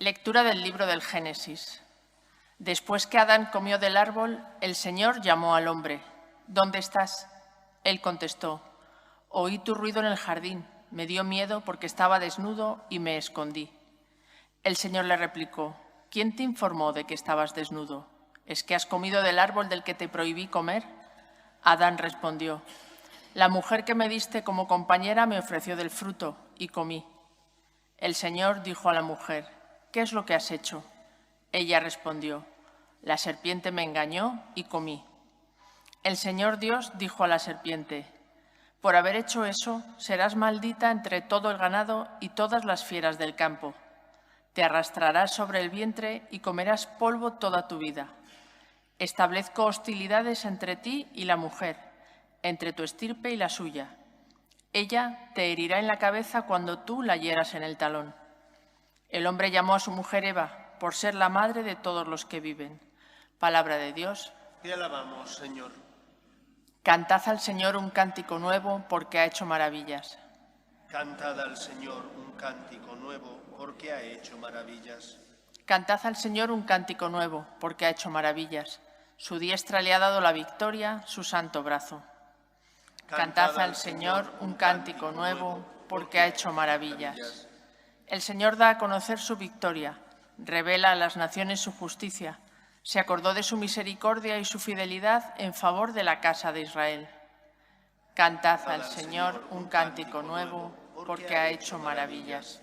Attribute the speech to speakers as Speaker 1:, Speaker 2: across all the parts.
Speaker 1: Lectura del libro del Génesis. Después que Adán comió del árbol, el Señor llamó al hombre. ¿Dónde estás? Él contestó, oí tu ruido en el jardín, me dio miedo porque estaba desnudo y me escondí. El Señor le replicó, ¿quién te informó de que estabas desnudo? ¿Es que has comido del árbol del que te prohibí comer? Adán respondió, la mujer que me diste como compañera me ofreció del fruto y comí. El Señor dijo a la mujer, ¿qué es lo que has hecho? Ella respondió, la serpiente me engañó y comí. El Señor Dios dijo a la serpiente, por haber hecho eso, serás maldita entre todo el ganado y todas las fieras del campo. Te arrastrarás sobre el vientre y comerás polvo toda tu vida. Establezco hostilidades entre ti y la mujer, entre tu estirpe y la suya. Ella te herirá en la cabeza cuando tú la hieras en el talón. El hombre llamó a su mujer Eva, por ser la madre de todos los que viven. Palabra de Dios.
Speaker 2: Te alabamos, Señor.
Speaker 1: Cantad al Señor un cántico nuevo, porque ha hecho maravillas.
Speaker 2: Cantad al Señor un cántico nuevo, porque ha hecho maravillas.
Speaker 1: Cantad al Señor un cántico nuevo, porque ha hecho maravillas. Su diestra le ha dado la victoria, su santo brazo. Cantad al Señor un cántico nuevo, porque ha hecho maravillas. El Señor da a conocer su victoria, revela a las naciones su justicia. Se acordó de su misericordia y su fidelidad en favor de la casa de Israel. Cantad al Señor un cántico nuevo, porque ha hecho maravillas.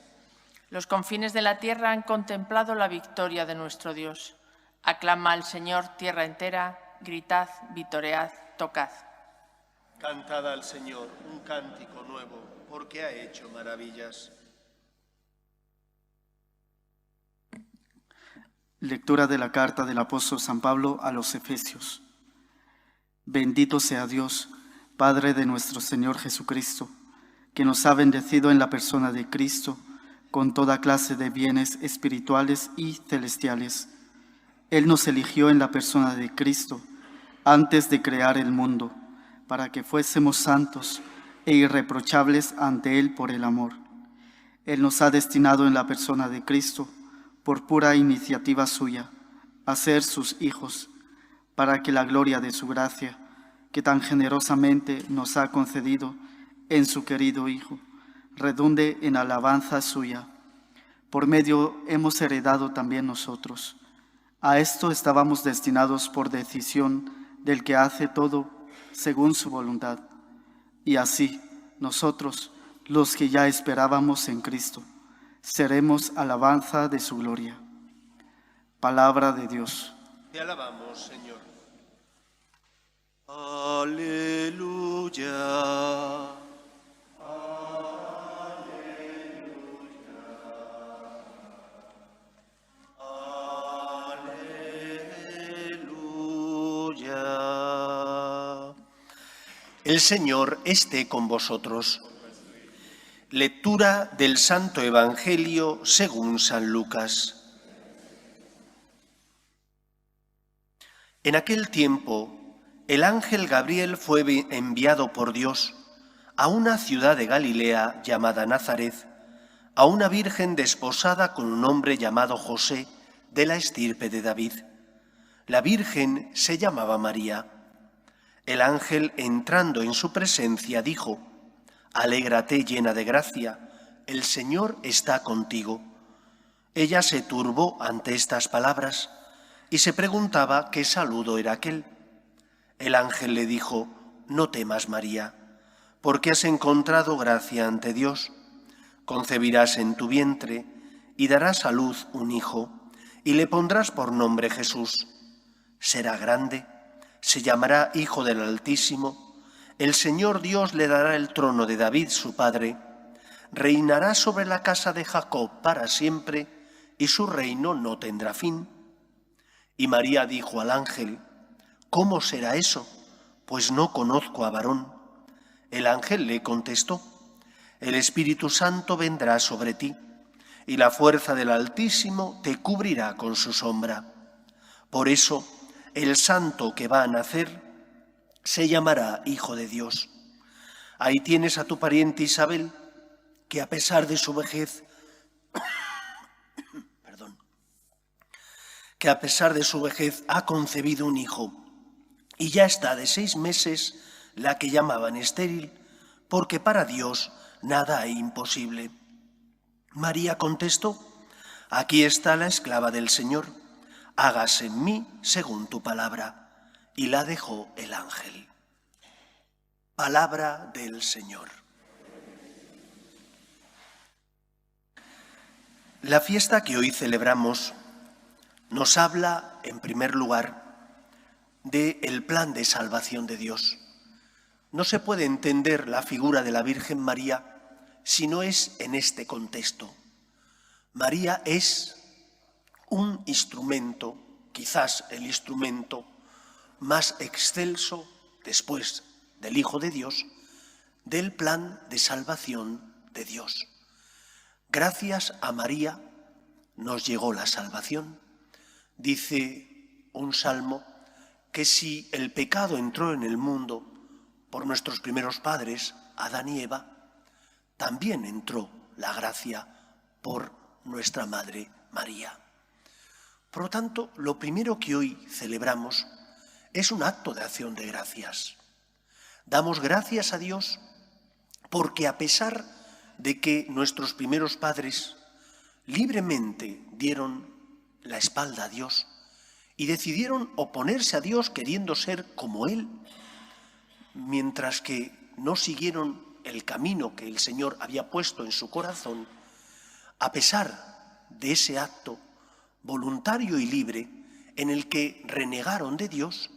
Speaker 1: Los confines de la tierra han contemplado la victoria de nuestro Dios. Aclama al Señor tierra entera, gritad, vitoread, tocad.
Speaker 2: Cantad al Señor un cántico nuevo, porque ha hecho maravillas.
Speaker 3: Lectura de la carta del apóstol San Pablo a los Efesios. Bendito sea Dios, Padre de nuestro Señor Jesucristo, que nos ha bendecido en la persona de Cristo con toda clase de bienes espirituales y celestiales. Él nos eligió en la persona de Cristo antes de crear el mundo, para que fuésemos santos e irreprochables ante Él por el amor. Él nos ha destinado en la persona de Cristo, por pura iniciativa suya, a ser sus hijos, para que la gloria de su gracia, que tan generosamente nos ha concedido en su querido Hijo, redunde en alabanza suya. Por medio hemos heredado también nosotros. A esto estábamos destinados por decisión del que hace todo según su voluntad. Y así, nosotros, los que ya esperábamos en Cristo, seremos alabanza de su gloria. Palabra de Dios.
Speaker 2: Te alabamos, Señor.
Speaker 4: Aleluya.
Speaker 2: Aleluya. El Señor esté con vosotros. Lectura del Santo Evangelio según San Lucas. En aquel tiempo, el ángel Gabriel fue enviado por Dios a una ciudad de Galilea llamada Nazaret, a una virgen desposada con un hombre llamado José, de la estirpe de David. La virgen se llamaba María. El ángel, entrando en su presencia, dijo: Alégrate, llena de gracia, el Señor está contigo. Ella se turbó ante estas palabras y se preguntaba qué saludo era aquel. El ángel le dijo: No temas, María, porque has encontrado gracia ante Dios. Concebirás en tu vientre y darás a luz un hijo, y le pondrás por nombre Jesús. Será grande, se llamará Hijo del Altísimo. El Señor Dios le dará el trono de David, su padre. Reinará sobre la casa de Jacob para siempre, y su reino no tendrá fin. Y María dijo al ángel: ¿Cómo será eso? Pues no conozco a varón. El ángel le contestó: El Espíritu Santo vendrá sobre ti, y la fuerza del Altísimo te cubrirá con su sombra. Por eso, el santo que va a nacer se llamará Hijo de Dios. Ahí tienes a tu pariente Isabel, que a pesar de su vejez, que a pesar de su vejez ha concebido un hijo, y ya está de 6 meses la que llamaban estéril, porque para Dios nada hay imposible. María contestó: aquí está la esclava del Señor, hágase en mí según tu palabra. Y la dejó el ángel. Palabra del Señor. La fiesta que hoy celebramos nos habla, en primer lugar, del plan de salvación de Dios. No se puede entender la figura de la Virgen María si no es en este contexto. María es un instrumento, quizás el instrumento más excelso, después del Hijo de Dios, del plan de salvación de Dios. Gracias a María nos llegó la salvación. Dice un salmo que si el pecado entró en el mundo por nuestros primeros padres, Adán y Eva, también entró la gracia por nuestra Madre María. Por lo tanto, lo primero que hoy celebramos es un acto de acción de gracias. Damos gracias a Dios porque a pesar de que nuestros primeros padres libremente dieron la espalda a Dios y decidieron oponerse a Dios queriendo ser como Él, mientras que no siguieron el camino que el Señor había puesto en su corazón, a pesar de ese acto voluntario y libre en el que renegaron de Dios,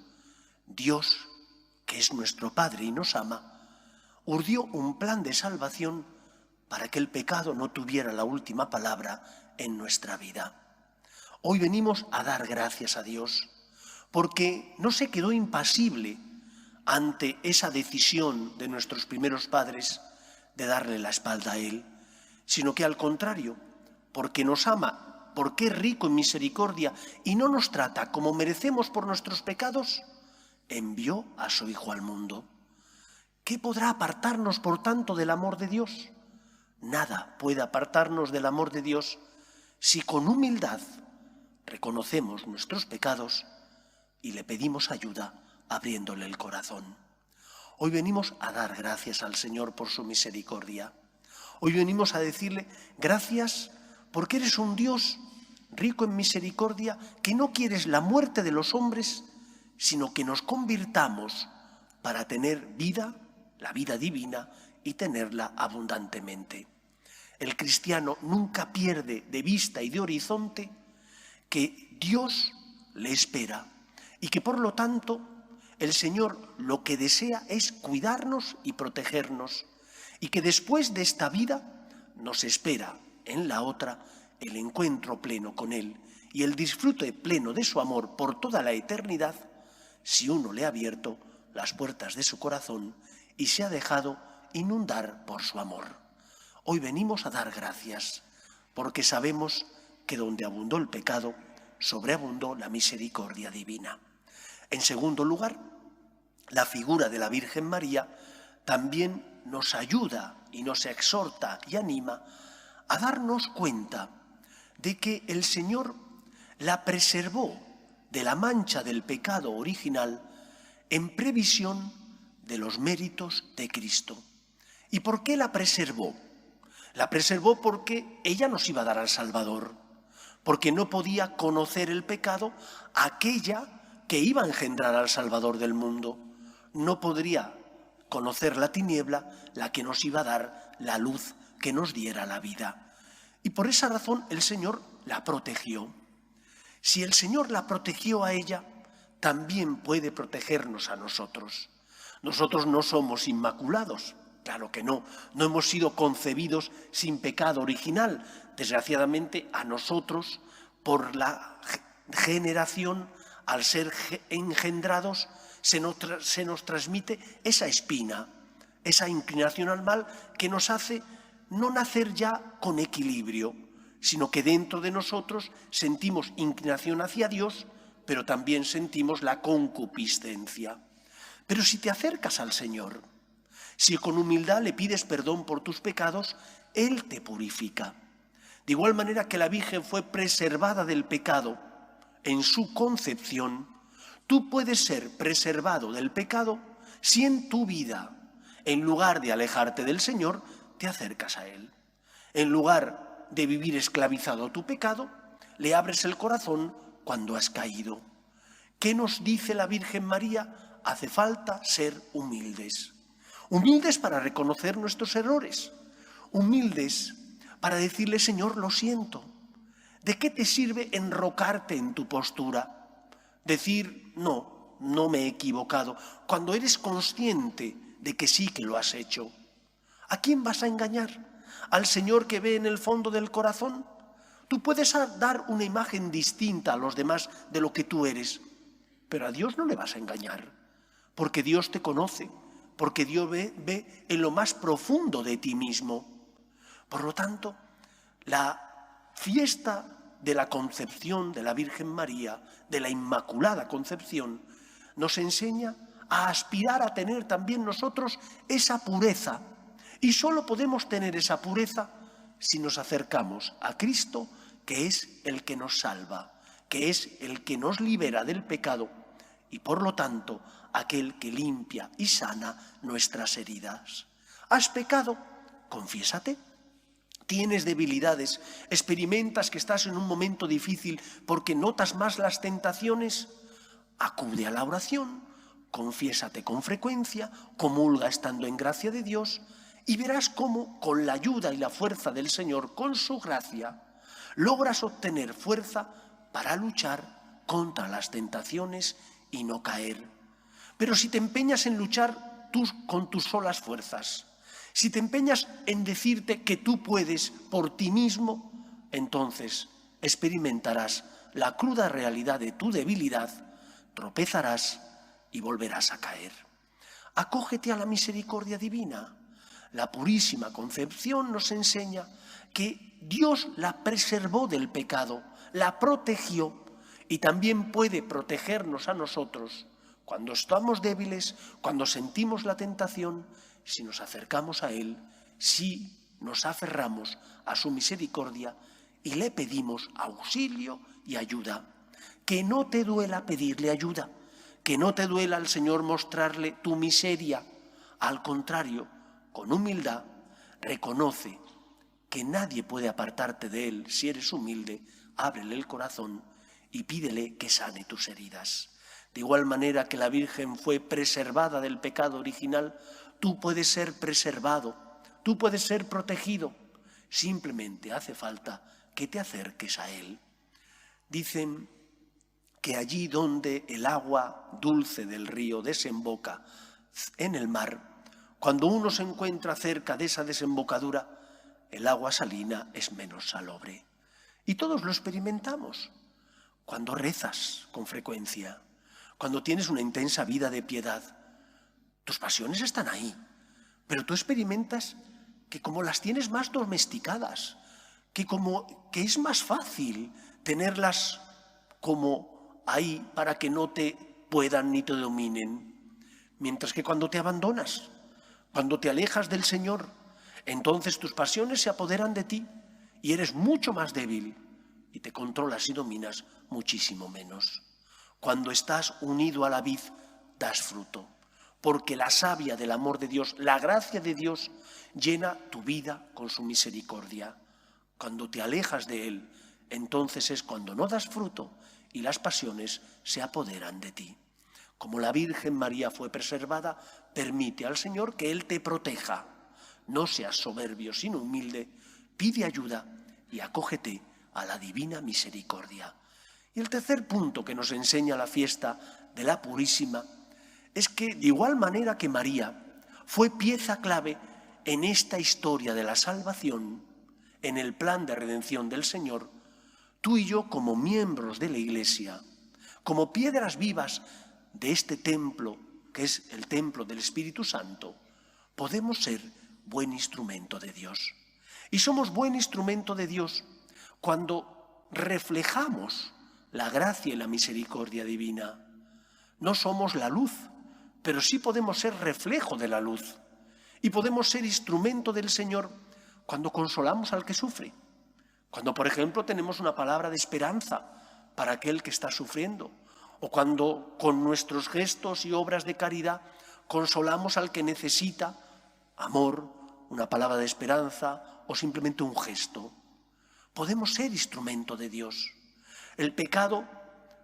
Speaker 2: Dios, que es nuestro Padre y nos ama, urdió un plan de salvación para que el pecado no tuviera la última palabra en nuestra vida. Hoy venimos a dar gracias a Dios porque no se quedó impasible ante esa decisión de nuestros primeros padres de darle la espalda a Él, sino que al contrario, porque nos ama, porque es rico en misericordia y no nos trata como merecemos por nuestros pecados, envió a su Hijo al mundo. ¿Qué podrá apartarnos, por tanto, del amor de Dios? Nada puede apartarnos del amor de Dios si con humildad reconocemos nuestros pecados y le pedimos ayuda abriéndole el corazón. Hoy venimos a dar gracias al Señor por su misericordia. Hoy venimos a decirle gracias porque eres un Dios rico en misericordia, que no quieres la muerte de los hombres, sino que nos convirtamos para tener vida, la vida divina, y tenerla abundantemente. El cristiano nunca pierde de vista y de horizonte que Dios le espera y que por lo tanto el Señor lo que desea es cuidarnos y protegernos, y que después de esta vida nos espera en la otra el encuentro pleno con Él y el disfrute pleno de su amor por toda la eternidad, si uno le ha abierto las puertas de su corazón y se ha dejado inundar por su amor. Hoy venimos a dar gracias porque sabemos que donde abundó el pecado, sobreabundó la misericordia divina. En segundo lugar, la figura de la Virgen María también nos ayuda y nos exhorta y anima a darnos cuenta de que el Señor la preservó de la mancha del pecado original en previsión de los méritos de Cristo. ¿Y por qué la preservó? La preservó porque ella nos iba a dar al Salvador, porque no podía conocer el pecado aquella que iba a engendrar al Salvador del mundo. No podría conocer la tiniebla, la que nos iba a dar la luz que nos diera la vida. Y por esa razón el Señor la protegió. Si el Señor la protegió a ella, también puede protegernos a nosotros. Nosotros no somos inmaculados, claro que no. No hemos sido concebidos sin pecado original. Desgraciadamente a nosotros, por la generación, al ser engendrados, se nos transmite esa espina, esa inclinación al mal que nos hace no nacer ya con equilibrio, sino que dentro de nosotros sentimos inclinación hacia Dios, pero también sentimos la concupiscencia. Pero si te acercas al Señor, si con humildad le pides perdón por tus pecados, Él te purifica. De igual manera que la Virgen fue preservada del pecado en su concepción, tú puedes ser preservado del pecado si en tu vida, en lugar de alejarte del Señor, te acercas a Él. En lugar de vivir esclavizado a tu pecado, le abres el corazón cuando has caído. ¿Qué nos dice la Virgen María? Hace falta ser humildes. Humildes para reconocer nuestros errores. Humildes para decirle, Señor, lo siento. ¿De qué te sirve enrocarte en tu postura? Decir, no me he equivocado, cuando eres consciente de que sí que lo has hecho. ¿A quién vas a engañar? ¿Al Señor que ve en el fondo del corazón? Tú puedes dar una imagen distinta a los demás de lo que tú eres, pero a Dios no le vas a engañar, porque Dios te conoce, porque Dios ve en lo más profundo de ti mismo. Por lo tanto, la fiesta de la concepción de la Virgen María, de la Inmaculada Concepción, nos enseña a aspirar a tener también nosotros esa pureza. Y solo podemos tener esa pureza si nos acercamos a Cristo, que es el que nos salva, que es el que nos libera del pecado y por lo tanto aquel que limpia y sana nuestras heridas. ¿Has pecado? Confiésate. ¿Tienes debilidades? ¿Experimentas que estás en un momento difícil porque notas más las tentaciones? Acude a la oración, confiésate con frecuencia, comulga estando en gracia de Dios y verás cómo con la ayuda y la fuerza del Señor, con su gracia, logras obtener fuerza para luchar contra las tentaciones y no caer. Pero si te empeñas en luchar con tus solas fuerzas, si te empeñas en decirte que tú puedes por ti mismo, entonces experimentarás la cruda realidad de tu debilidad, tropezarás y volverás a caer. Acógete a la misericordia divina. La purísima concepción nos enseña que Dios la preservó del pecado, la protegió y también puede protegernos a nosotros cuando estamos débiles, cuando sentimos la tentación, si nos acercamos a Él, si nos aferramos a su misericordia y le pedimos auxilio y ayuda. Que no te duela pedirle ayuda, que no te duela al Señor mostrarle tu miseria. Al contrario, con humildad, reconoce que nadie puede apartarte de Él. Si eres humilde, ábrele el corazón y pídele que sane tus heridas. De igual manera que la Virgen fue preservada del pecado original, tú puedes ser preservado, tú puedes ser protegido. Simplemente hace falta que te acerques a Él. Dicen que allí donde el agua dulce del río desemboca en el mar, cuando uno se encuentra cerca de esa desembocadura, el agua salina es menos salobre. Y todos lo experimentamos. Cuando rezas con frecuencia, cuando tienes una intensa vida de piedad, tus pasiones están ahí, pero tú experimentas que como las tienes más domesticadas, que es más fácil tenerlas como ahí para que no te puedan ni te dominen. Mientras que cuando te abandonas, cuando te alejas del Señor, entonces tus pasiones se apoderan de ti y eres mucho más débil y te controlas y dominas muchísimo menos. Cuando estás unido a la vid, das fruto, porque la savia del amor de Dios, la gracia de Dios, llena tu vida con su misericordia. Cuando te alejas de Él, entonces es cuando no das fruto y las pasiones se apoderan de ti. Como la Virgen María fue preservada, permite al Señor que Él te proteja. No seas soberbio, sino humilde, pide ayuda y acógete a la divina misericordia. Y el tercer punto que nos enseña la fiesta de la Purísima es que, de igual manera que María fue pieza clave en esta historia de la salvación, en el plan de redención del Señor, tú y yo, como miembros de la Iglesia, como piedras vivas de este templo, que es el templo del Espíritu Santo, podemos ser buen instrumento de Dios. Y somos buen instrumento de Dios cuando reflejamos la gracia y la misericordia divina. No somos la luz, pero sí podemos ser reflejo de la luz. Y podemos ser instrumento del Señor cuando consolamos al que sufre. Cuando, por ejemplo, tenemos una palabra de esperanza para aquel que está sufriendo, o cuando con nuestros gestos y obras de caridad consolamos al que necesita amor, una palabra de esperanza o simplemente un gesto. Podemos ser instrumento de Dios. El pecado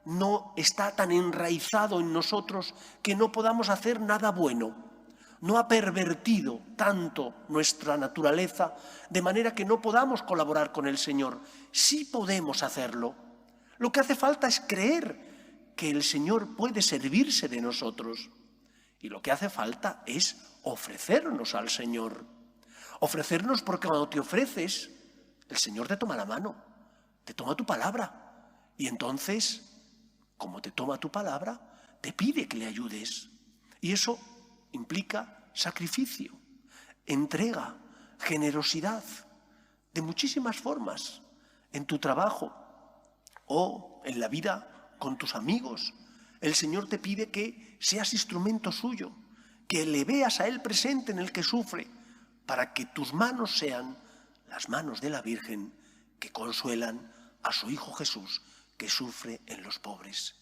Speaker 2: no está tan enraizado en nosotros que no podamos hacer nada bueno. No ha pervertido tanto nuestra naturaleza de manera que no podamos colaborar con el Señor. Sí podemos hacerlo. Lo que hace falta es creer que el Señor puede servirse de nosotros. Y lo que hace falta es ofrecernos al Señor. Ofrecernos porque cuando te ofreces, el Señor te toma la mano, te toma tu palabra. Y entonces, como te toma tu palabra, te pide que le ayudes. Y eso implica sacrificio, entrega, generosidad, de muchísimas formas, en tu trabajo o en la vida con tus amigos. El Señor te pide que seas instrumento suyo, que le veas a Él presente en el que sufre, para que tus manos sean las manos de la Virgen que consuelan a su Hijo Jesús, que sufre en los pobres.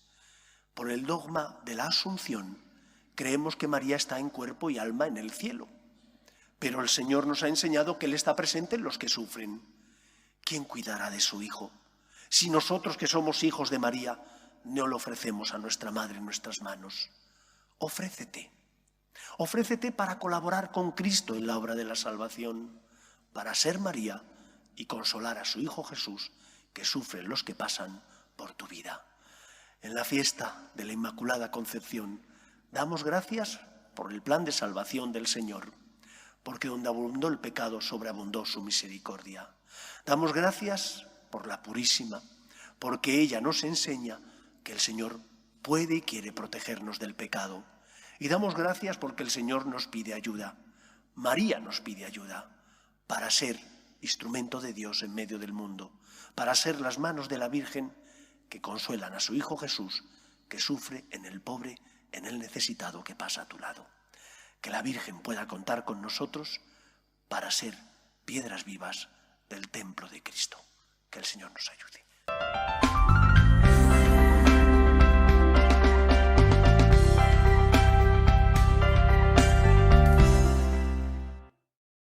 Speaker 2: Por el dogma de la Asunción, creemos que María está en cuerpo y alma en el cielo, pero el Señor nos ha enseñado que Él está presente en los que sufren. ¿Quién cuidará de su Hijo? Si nosotros que somos hijos de María no le ofrecemos a nuestra Madre en nuestras manos. Ofrécete. Ofrécete para colaborar con Cristo en la obra de la salvación, para ser María y consolar a su Hijo Jesús, que sufren los que pasan por tu vida. En la fiesta de la Inmaculada Concepción, damos gracias por el plan de salvación del Señor, porque donde abundó el pecado, sobreabundó su misericordia. Damos gracias por la Purísima, porque ella nos enseña que el Señor puede y quiere protegernos del pecado. Y damos gracias porque el Señor nos pide ayuda. María nos pide ayuda para ser instrumento de Dios en medio del mundo, para ser las manos de la Virgen que consuelan a su Hijo Jesús, que sufre en el pobre, en el necesitado que pasa a tu lado. Que la Virgen pueda contar con nosotros para ser piedras vivas del templo de Cristo. Que el Señor nos ayude.